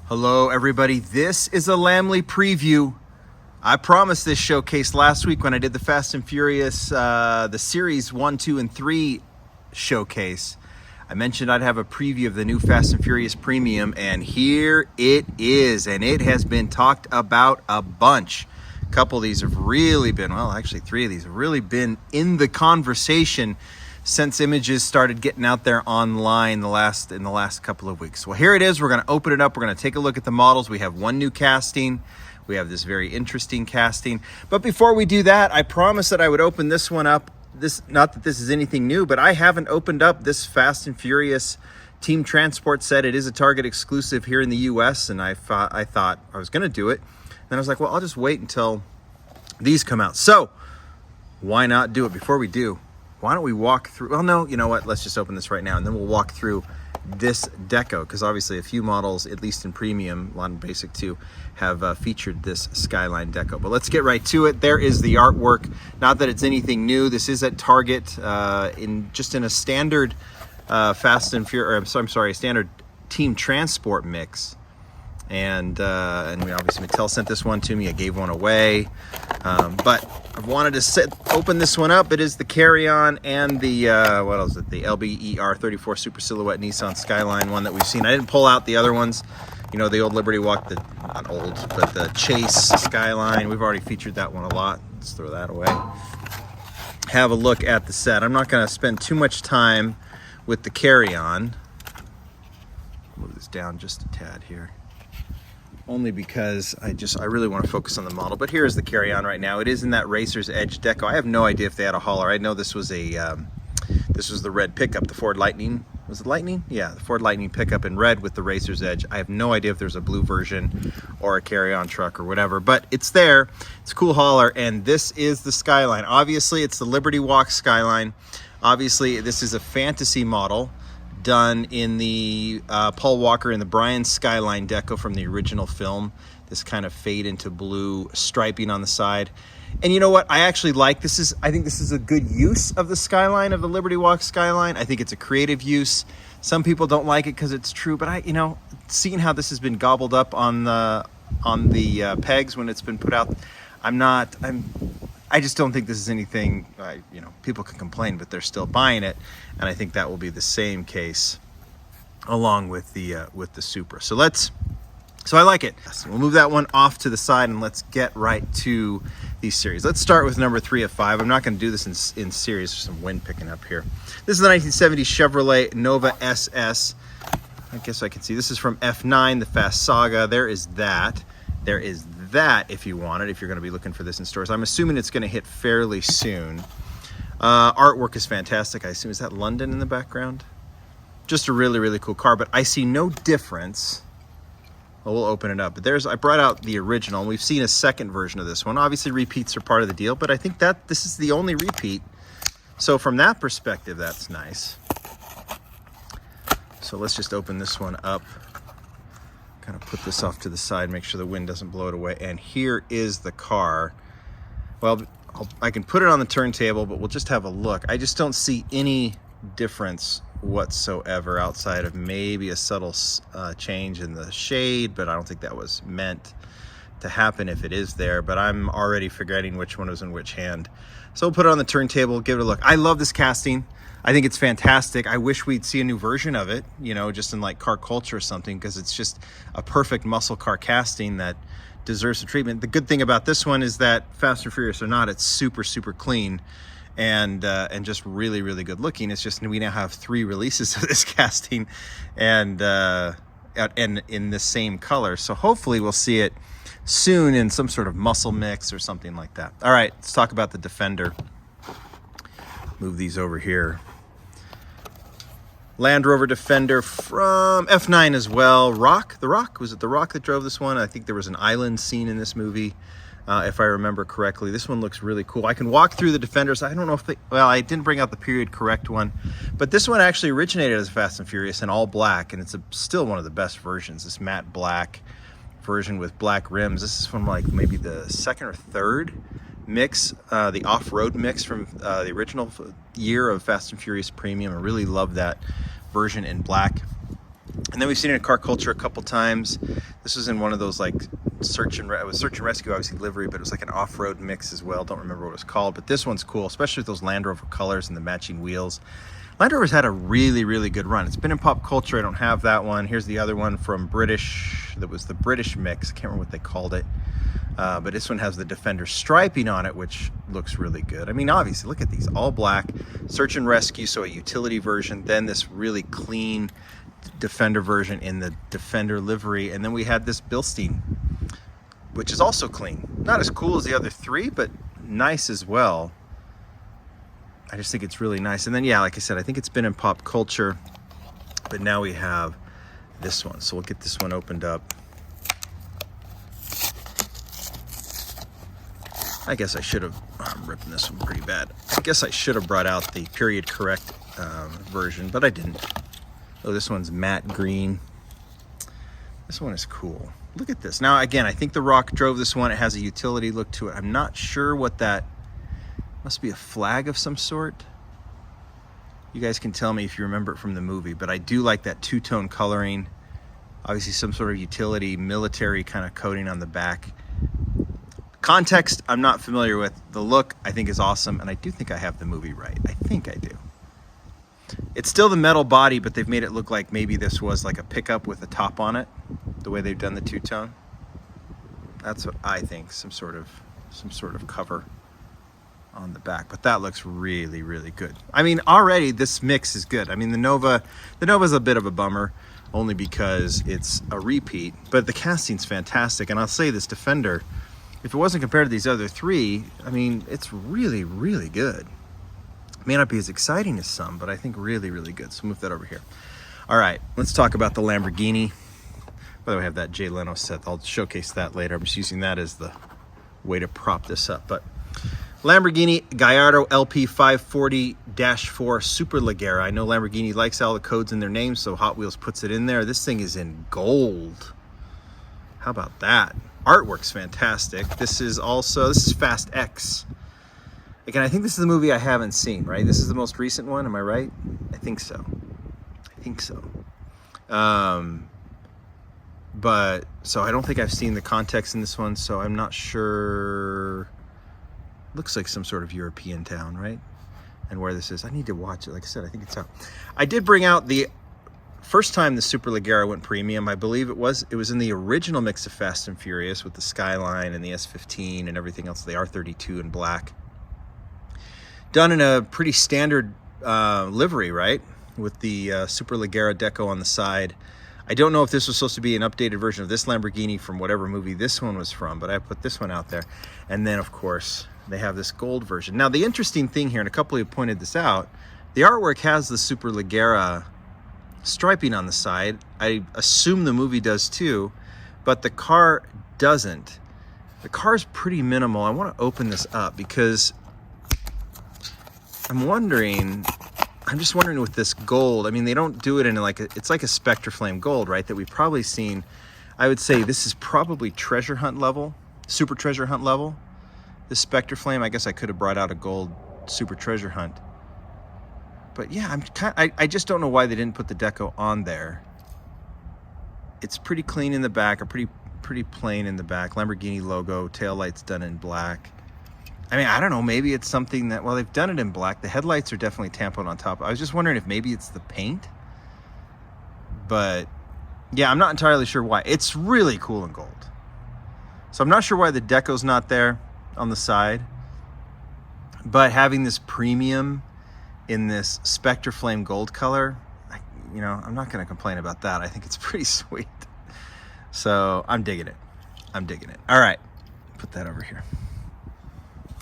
Hello everybody, this is a Lamley preview. I promised this showcase last week when I did the Fast and Furious, the Series 1, 2, and 3 showcase. I mentioned I'd have a preview of the new Fast and Furious Premium, and here it is, and it has been talked about a bunch. A couple of these have really been, well actually 3 of these have really been in the conversation since images started getting out there online in the last couple of weeks. Well, here it is. We're going to open it up. We're going to take a look at the models. We have one new casting. We have this very interesting casting. But before we do that, I promised that I would open this one up. Not that this is anything new, but I haven't opened up this Fast and Furious Team Transport set. It is a Target exclusive here in the US, and I thought I was going to do it. Then I was like, well, I'll just wait until these come out. So why not do it? Before we do, why don't we walk through, well, no, you know what? Let's just open this right now, and then we'll walk through this deco, because obviously a few models, at least in premium, a lot in basic too, have featured this Skyline deco. But let's get right to it. There is the artwork. Not that it's anything new. This is at Target in a standard Fast and Furious, I'm sorry, standard Team Transport mix. And we obviously, Mattel sent this one to me. I gave one away, but I wanted to open this one up. It is the carry-on and the what else is it? The LBER 34 Super Silhouette Nissan Skyline one that we've seen. I didn't pull out the other ones. You know, the old Liberty Walk, not old, but the Chase Skyline. We've already featured that one a lot. Let's throw that away. Have a look at the set. I'm not going to spend too much time with the carry-on. Move this down just a tad here. Only because I really want to focus on the model. But here's the carry-on right now. It is in that Racer's Edge deco. I have no idea if they had a hauler. I know this was the red pickup, the Ford Lightning. Was it Lightning? Yeah, the Ford Lightning pickup in red with the Racer's Edge. I have no idea if there's a blue version or a carry-on truck or whatever, but it's there. It's a cool hauler, and this is the Skyline. Obviously, it's the Liberty Walk Skyline. Obviously, this is a fantasy model done in the Paul Walker and the Brian Skyline deco from the original film. This kind of fade into blue striping on the side. And you know what? I actually like this. I think this is a good use of the Skyline, of the Liberty Walk Skyline. I think it's a creative use. Some people don't like it because it's true, but seeing how this has been gobbled up on the pegs when it's been put out, I just don't think this is anything, people can complain, but they're still buying it. And I think that will be the same case along with the Supra. So I like it. So we'll move that one off to the side, and let's get right to these series. Let's start with number 3 of 5. I'm not going to do this in series. There's some wind picking up here. This is the 1970 Chevrolet Nova SS. I guess I can see this is from F9, the Fast Saga. There is that. There is that if you want it, if you're going to be looking for this in stores. I'm assuming it's going to hit fairly soon. Artwork is fantastic. I assume, is that London in the background? Just a really, really cool car, but I see no difference. Well, we'll open it up. But I brought out the original, and we've seen a second version of this one. Obviously, repeats are part of the deal, but I think that this is the only repeat. So from that perspective, that's nice. So let's just open this one up. Kind of put this off to the side, make sure the wind doesn't blow it away. And here is the car. Well, I can put it on the turntable, but we'll just have a look. I just don't see any difference whatsoever outside of maybe a subtle change in the shade, but I don't think that was meant to happen if it is there. But I'm already forgetting which one was in which hand. So we'll put it on the turntable, give it a look. I love this casting. I think it's fantastic. I wish we'd see a new version of it, just in like car culture or something, because it's just a perfect muscle car casting that deserves some treatment. The good thing about this one is that, Fast and Furious or not, it's super, super clean and just really, really good looking. It's just we now have 3 releases of this casting and in the same color. So hopefully we'll see it soon in some sort of muscle mix or something like that. All right, let's talk about the Defender. Move these over here. Land Rover Defender from F9 as well. The Rock, was it The Rock that drove this one? I think there was an island scene in this movie, if I remember correctly. This one looks really cool. I can walk through the Defenders. I don't know if I didn't bring out the period correct one, but this one actually originated as Fast and Furious in all black, and it's still one of the best versions, this matte black version with black rims. This is from like maybe the 2nd or 3rd mix, the off-road mix from the original year of Fast and Furious Premium. I really love that version in black. And then we've seen it in car culture a couple times. This was in one of those like search and rescue, obviously livery, but it was like an off-road mix as well. Don't remember what it was called, but this one's cool, especially with those Land Rover colors and the matching wheels. Land Rover's had a really, really good run. It's been in pop culture. I don't have that one. Here's the other one from British. That was the British mix. I can't remember what they called it. But this one has the Defender striping on it, which looks really good. I mean, obviously, look at these. All black. Search and rescue, so a utility version. Then this really clean Defender version in the Defender livery. And then we had this Bilstein, which is also clean. Not as cool as the other three, but nice as well. I just think it's really nice. And then, yeah, like I said, I think it's been in pop culture, but now we have this one. So we'll get this one opened up. I guess I should have, I'm ripping this one pretty bad. I guess I should have brought out the period correct version, but I didn't. Oh, this one's matte green. This one is cool. Look at this. Now, again, I think The Rock drove this one. It has a utility look to it. I'm not sure what that, must be a flag of some sort. You guys can tell me if you remember it from the movie, but I do like that two-tone coloring. Obviously some sort of utility, military kind of coating on the back. Context, I'm not familiar with. The look, I think, is awesome, and I do think I have the movie right. I think I do. It's still the metal body, but they've made it look like maybe this was like a pickup with a top on it, the way they've done the two-tone. That's what I think, some sort of cover on the back, but that looks really, really good. I mean, already this mix is good. I mean, the Nova's a bit of a bummer, only because it's a repeat, but the casting's fantastic. And I'll say this Defender, if it wasn't compared to these other three, I mean, it's really, really good. It may not be as exciting as some, but I think really, really good. So move that over here. All right, let's talk about the Lamborghini. By the way, I have that Jay Leno set. I'll showcase that later. I'm just using that as the way to prop this up, but Lamborghini Gallardo LP 540-4 Superleggera. I know Lamborghini likes all the codes in their names, so Hot Wheels puts it in there. This thing is in gold. How about that? Artwork's fantastic. This is Fast X. Again, I think this is the movie I haven't seen, right? This is the most recent one, am I right? I think so. But, so I don't think I've seen the context in this one, so I'm not sure. Looks like some sort of European town, right? And where this is, I need to watch it. Like I said, I think it's out. I did bring out the first time the Superleggera went premium. I believe it was in the original mix of Fast and Furious with the Skyline and the S15 and everything else, the R32 in black. Done in a pretty standard livery, right? With the Superleggera deco on the side. I don't know if this was supposed to be an updated version of this Lamborghini from whatever movie this one was from, but I put this one out there. And then, of course, they have this gold version. Now, the interesting thing here, and a couple of you pointed this out, the artwork has the Superleggera striping on the side. I assume the movie does too, but the car doesn't. The car's pretty minimal. I want to open this up because I'm just wondering with this gold, I mean, they don't do it in it's like a Spectre Flame gold, right? That we've probably seen. I would say this is probably treasure hunt level, super treasure hunt level. This Spectre Flame, I guess I could have brought out a gold super treasure hunt. But yeah, I just don't know why they didn't put the deco on there. It's pretty clean in the back, or pretty plain in the back. Lamborghini logo, taillights done in black. I mean, I don't know, maybe it's something that, well, they've done it in black. The headlights are definitely tampoed on top. I was just wondering if maybe it's the paint. But yeah, I'm not entirely sure why. It's really cool in gold. So I'm not sure why the deco's not there on the side. But having this premium in this Spectre Flame gold color, I'm not going to complain about that. I think it's pretty sweet. So I'm digging it. All right, put that over here.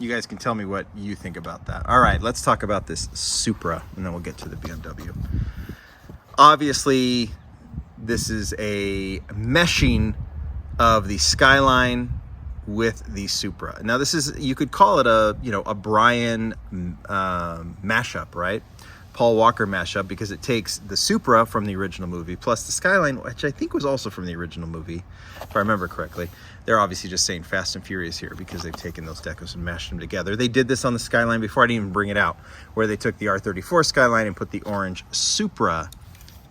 You guys can tell me what you think about that. All right, let's talk about this Supra, and then we'll get to the BMW. Obviously, this is a meshing of the Skyline with the Supra. Now, this is, you could call it a Brian mashup, right? Paul Walker mashup, because it takes the Supra from the original movie plus the Skyline, which I think was also from the original movie, if I remember correctly. They're obviously just saying Fast and Furious here because they've taken those decos and mashed them together. They did this on the Skyline before I didn't even bring it out, where they took the R34 Skyline and put the orange Supra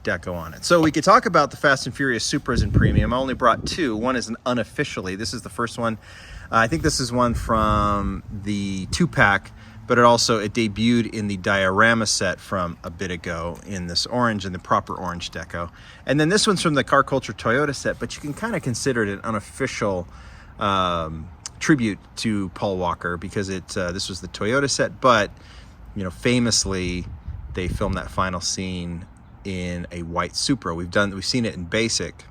deco on it. So we could talk about the Fast and Furious Supras in premium. I only brought two. One is an unofficially. This is the first one. I think this is one from the 2-pack, but it debuted in the diorama set from a bit ago in this orange, in the proper orange deco. And then this one's from the Car Culture Toyota set, but you can kind of consider it an unofficial tribute to Paul Walker, because this was the Toyota set, but famously they filmed that final scene in a white Supra. We've seen it in basic,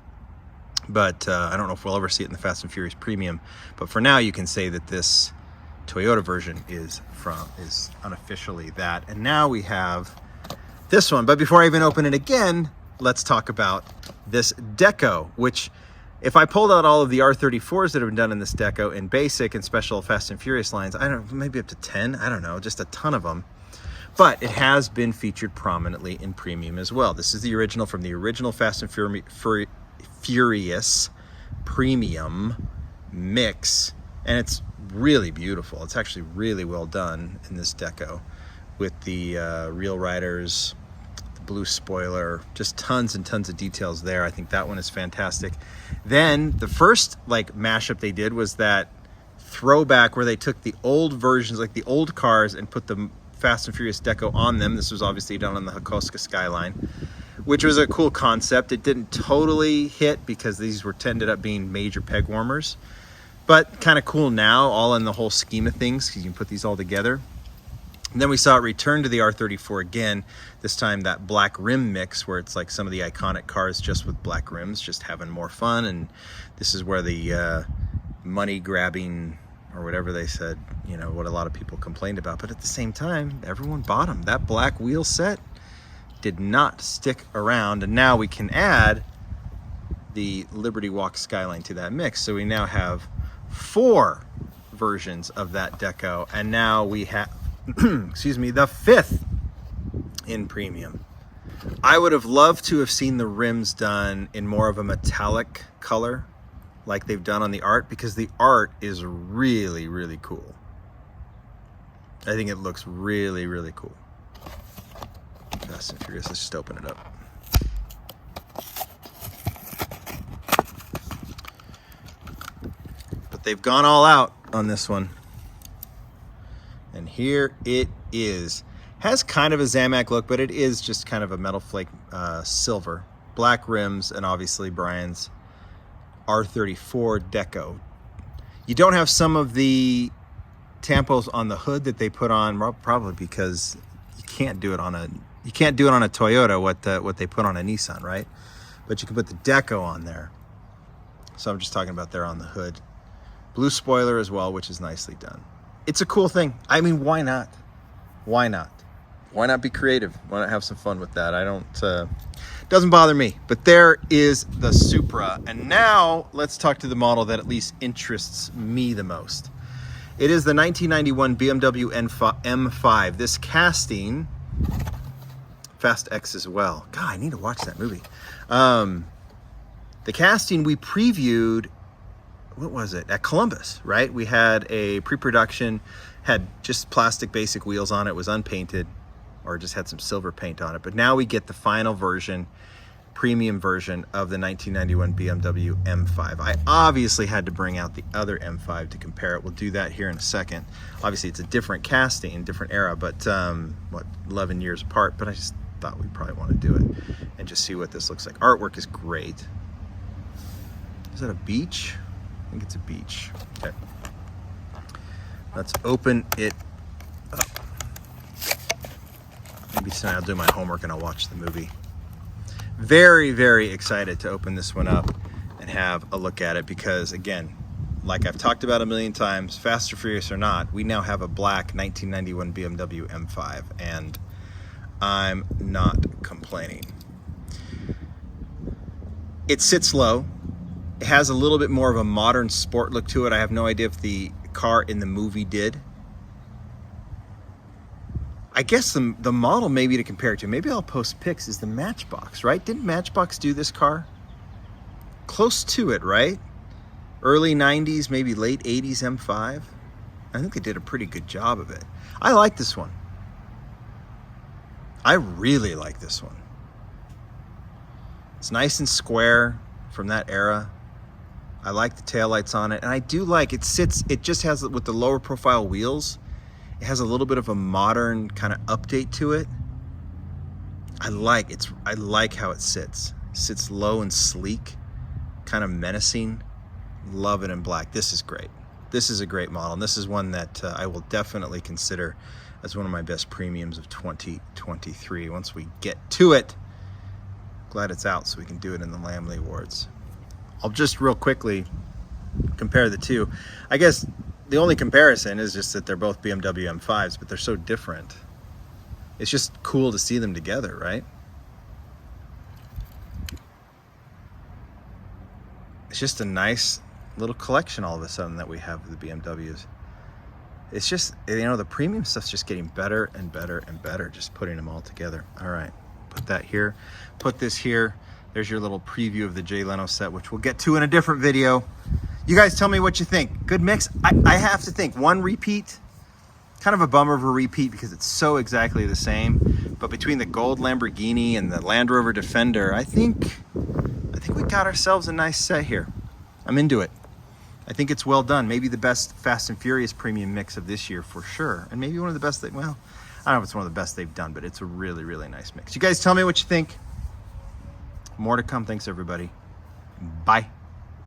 but I don't know if we'll ever see it in the Fast and Furious Premium. But for now, you can say that this Toyota version is unofficially that. And now we have this one. But before I even open it again, let's talk about this deco, which, if I pulled out all of the R34s that have been done in this deco in basic and special Fast and Furious lines, I don't know, maybe up to 10, I don't know, just a ton of them. But it has been featured prominently in premium as well. This is the original from the original Fast and Furious Premium mix, and it's really beautiful. It's actually really well done in this deco with the real riders, the blue spoiler, just tons and tons of details there. I think that one is fantastic. Then the first mashup they did was that throwback where they took the old versions, like the old cars, and put the Fast and Furious deco on them. This was obviously done on the Hakoska Skyline, which was a cool concept. It didn't totally hit because these ended up being major peg warmers, but kind of cool now, all in the whole scheme of things, because you can put these all together. And then we saw it return to the R34 again, this time that black rim mix, where it's like some of the iconic cars just with black rims, just having more fun. And this is where the money grabbing, or whatever they said, what a lot of people complained about. But at the same time, everyone bought them. That black wheel set did not stick around. And now we can add the Liberty Walk Skyline to that mix. So we now have 4 versions of that deco. And now we have, excuse me, the 5th in premium. I would have loved to have seen the rims done in more of a metallic color, like they've done on the art, because the art is really, really cool. I think it looks really, really cool. Fast and Furious, let's just open it up. But they've gone all out on this one. And here it is. Has kind of a Zamac look, but it is just kind of a metal flake silver. Black rims, and obviously Brian's R34 deco. You don't have some of the tampos on the hood that they put on, probably because you can't do it on a Toyota what they put on a Nissan, right? But you can put the deco on there. So I'm just talking about there on the hood. Blue spoiler as well, which is nicely done. It's a cool thing. I mean, why not? Why not? Why not be creative? Why not have some fun with that? Doesn't bother me. But there is the Supra. And now let's talk to the model that at least interests me the most. It is the 1991 BMW M5. This casting, Fast X as well. God, I need to watch that movie. The casting we previewed, what was it? At Columbus, right? We had a pre-production, had just plastic basic wheels on it, was unpainted, or just had some silver paint on it. But now we get the final version, premium version of the 1991 BMW M5. I obviously had to bring out the other M5 to compare it. We'll do that here in a second. Obviously it's a different casting, different era, but 11 years apart, but I just thought we'd probably want to do it and just see what this looks like. Artwork is great. Is that a beach? I think it's a beach. Okay. Let's open it up. Maybe tonight I'll do my homework and I'll watch the movie. Very, very excited to open this one up and have a look at it because, again, like I've talked about a million times, Fast or Furious or not, we now have a black 1991 BMW M5, and I'm not complaining. It sits low. It has a little bit more of a modern sport look to it. I have no idea if the car in the movie did. I guess the model maybe to compare it to, maybe I'll post pics, is the Matchbox, right? Didn't Matchbox do this car? Close to it, right? Early 90s, maybe late 80s M5. I think they did a pretty good job of it. I like this one. I really like this one. It's nice and square from that era. I like the taillights on it, and I do like it just has, with the lower profile wheels, it has a little bit of a modern kind of update to it. I like how it sits. It sits low and sleek, kind of menacing. Love it in black. This is great. This is a great model, and this is one that I will definitely consider as one of my best premiums of 2023. Once we get to it, glad it's out so we can do it in the Lamley Awards. I'll just real quickly compare the two. I guess the only comparison is just that they're both BMW M5s, but they're so different. It's just cool to see them together, right? It's just a nice little collection all of a sudden that we have of the BMWs. It's just, the premium stuff's just getting better and better and better, just putting them all together. All right, put that here, put this here. There's your little preview of the Jay Leno set, which we'll get to in a different video. You guys tell me what you think. Good mix? I have to think one repeat, kind of a bummer of a repeat because it's so exactly the same. But between the gold Lamborghini and the Land Rover Defender, I think we got ourselves a nice set here. I'm into it. I think it's well done. Maybe the best Fast and Furious premium mix of this year for sure. And maybe one of the best, I don't know if it's one of the best they've done, but it's a really, really nice mix. You guys tell me what you think. More to come. Thanks, everybody. Bye.